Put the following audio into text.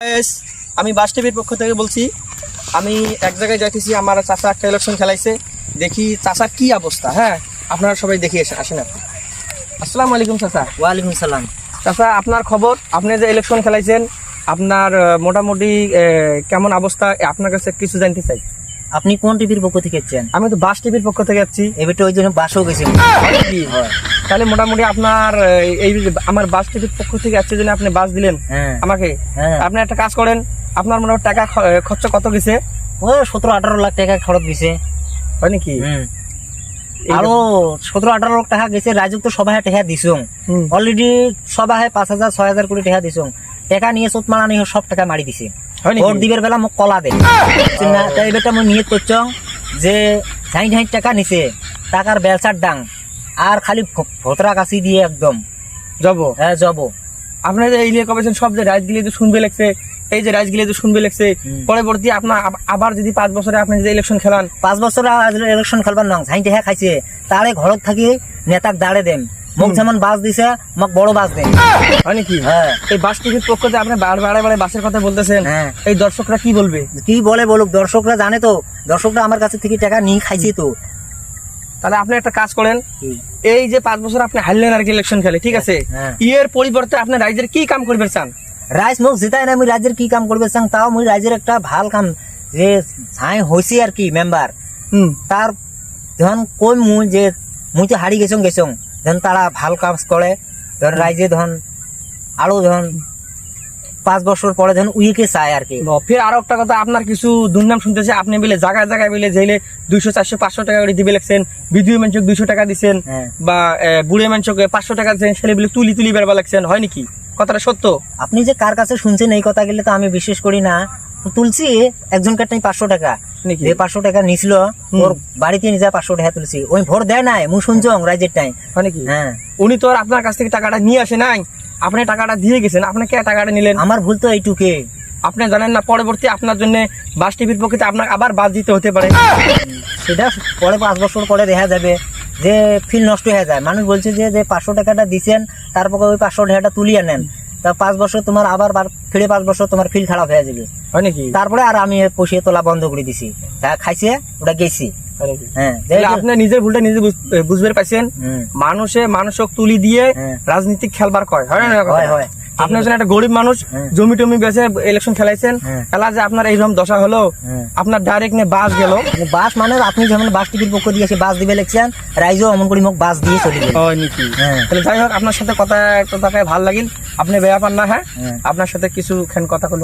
Guys, আমি বাস টিভির পক্ষ থেকে বলছি। আমি এক জায়গায় যাইতেছি, আমার চাচা একটা ইলেকশন খেলাইছে, দেখি চাচার কি অবস্থা। হ্যাঁ, আপনারা সবাই দেখি আসেন আপনি। আসসালামু আলাইকুম চাচা। ওয়ালাইকুম সালাম। চাচা, আপনার খবর? আপনি যে ইলেকশন খেলাইছেন, আপনার মোটামুটি কেমন অবস্থা, আপনার কাছে কিছু জানতে চাই। আপনি কোন টিভির পক্ষ থেকে এসেছেন? আমি তো বাস টিভির পক্ষ থেকে যাচ্ছি। এবারে ওই জন্য বাসও গেছে। তাহলে মোটামুটি আপনার এই আমার বাস টিভির পক্ষ থেকে যাচ্ছে জন্য আপনি বাস দিলেন আমাকে। আপনি একটা কাজ করেন, আপনার মোটামুটি টাকা খরচ কত গেছে? ও 17-18 লাখ টাকা খরচ দিছে। হয় নাকি? আরো 17-18 লাখ টাকা গেছে। রাজুক তো সবাই টাকা দিছ অলরেডি, সবাই 5,000-6,000 কোটি টাকা দিছ। টাকা নিয়ে চোট মারা নিয়ে সব টাকা মারি দিছে। ভোট দিবের বেলা মোক কলা দেন না, তাই বেটা মই নিয়ত করছ যে 60 টাকা নিছে, টাকার বেলচার ডাং আর খালি ভোটরা কাছি দিয়ে একদম যাব। হ্যাঁ যাব। আপনার এই নিয়ে কবেছেন সব যে রাইজগুলি তো শুনবে লাগছে, এই যে রাইজগুলি তো শুনবে লাগছে, পরবর্তী আপনার আবার যদি 5 বছরে আপনি যদি ইলেকশন খেলান, 5 বছর ইলেকশন খেলবার নং ঝাইতে হ্যাঁ খাইছে, তারে ঘরত থাকি নেতাক দাঁড়ে দেন। মোক যেমন বাস দিছে, মোক বড় বাস দেন। হয় নাকি? হ্যাঁ। এই বাস টিভির পক্ষ থেকে আপনি বারে বাসের কথা বলতেছেন, এই দর্শকরা কি বলবে? কি বলে বলুক, দর্শকরা জানে তো, দর্শকরা আমার কাছে থেকে টাকা নিয়ে খাইছে তো। তাহলে আপনি একটা কাজ করেন, এই যে 5 বছর আপনি হারলেন আর কি ইলেকশন খেলে, ঠিক আছে, এর পরিবর্তে আপনি রাইজের কি কাম করবে চান? রাইজ মোক জিতাই না, আমি রাজ্যের কি কাম করবে চান, তাও মুই রাজ্যের একটা ভাল কাম যে ছাই হয়েছে আর কি মেম্বার, তার ধন কই মুই যে মুই তো হারি গেছং ধন তারা ভাল কাজ করে, ধন রাইজে ধন আরো ধন 5 বছর পরে ধন উইকে চায় আর কি। ফের আরো একটা কথা, আপনার কিছু দুর্নাম শুনতেছে, আপনি বলে জায়গায় জায়গায় বলে জেলে 200-400-500 টাকা করে দিবে লাগছেন, বিধুয় মানুষকে 200 টাকা দিচ্ছেন, বা বুড়ে মানুষকে 500 টাকা দিচ্ছেন, ছেলে বলে তুলি বেরবা লাগছেন। হয় নাকি? কথাটা সত্য? আপনি যে কার কাছে শুনছেন এই কথা গেলে তো আমি বিশ্বাস করি না। তুলছি একজন কাটাই 500 টাকা, যে 500 টাকা নিছিল ওর বাড়িতে নিয়ে যায় 500 টাকা তুলছি, ওই ভোট দেয় নাই মুই শুনছং রাইজের টাইম। হয় নাকি? হ্যাঁ। উনি তো আর আপনার কাছ থেকে টাকাটা নিয়ে আসে নাই, আপনি টাকাটা দিয়ে গেছেন। আপনি কে টাকাটা নিলেন? আমার ভুল তো এইটুকে। আপনি জানেন না পরবর্তী আপনার জন্য বাস টিভির পক্ষে আপনার আবার বাস দিতে হতে পারে। সেটা পরে 5 বছর পরে দেখা যাবে যে ফিল নষ্ট হয়ে যায়। মানুষ বলছে যে 500 টাকাটা দিচ্ছেন, তারপর ওই 500 টাকাটা তুলিয়ে নেন, তা 5 বছর তোমার আবার ফিরে 5 বছর তোমার ফিল খারাপ হয়ে যাবে। হয় নাকি? তারপরে আর আমি পয়সা তোলা বন্ধ করে দিছি, যা খাইছে ওটা গেছি। হ্যাঁ, আপনি নিজের ভুলটা নিজে বুঝতে পারছেন। মানুষক তুলি দিয়ে রাজনীতি খেলবার কয়। হয় না? হয়। আপনি একজন একটা গরিব মানুষ, জমি টমি বেচে ইলেকশন খেলাইছেন, খেলা যে আপনার এইরকম দশা হলো, আপনার ডাইরেক্ট নিয়ে বাস গেল। বাস মানে আপনি যেমন বাস টিভির পক্ষ দিয়ে বাস দিবে লেখছেন, রাইজও অমন করে মোক বাস দিয়ে চলে গেল। তাহলে যাই হোক, আপনার সাথে কথা ভালো লাগিল, আপনি বেয়া পান না। হ্যাঁ, আপনার সাথে কিছু কথা বলুন।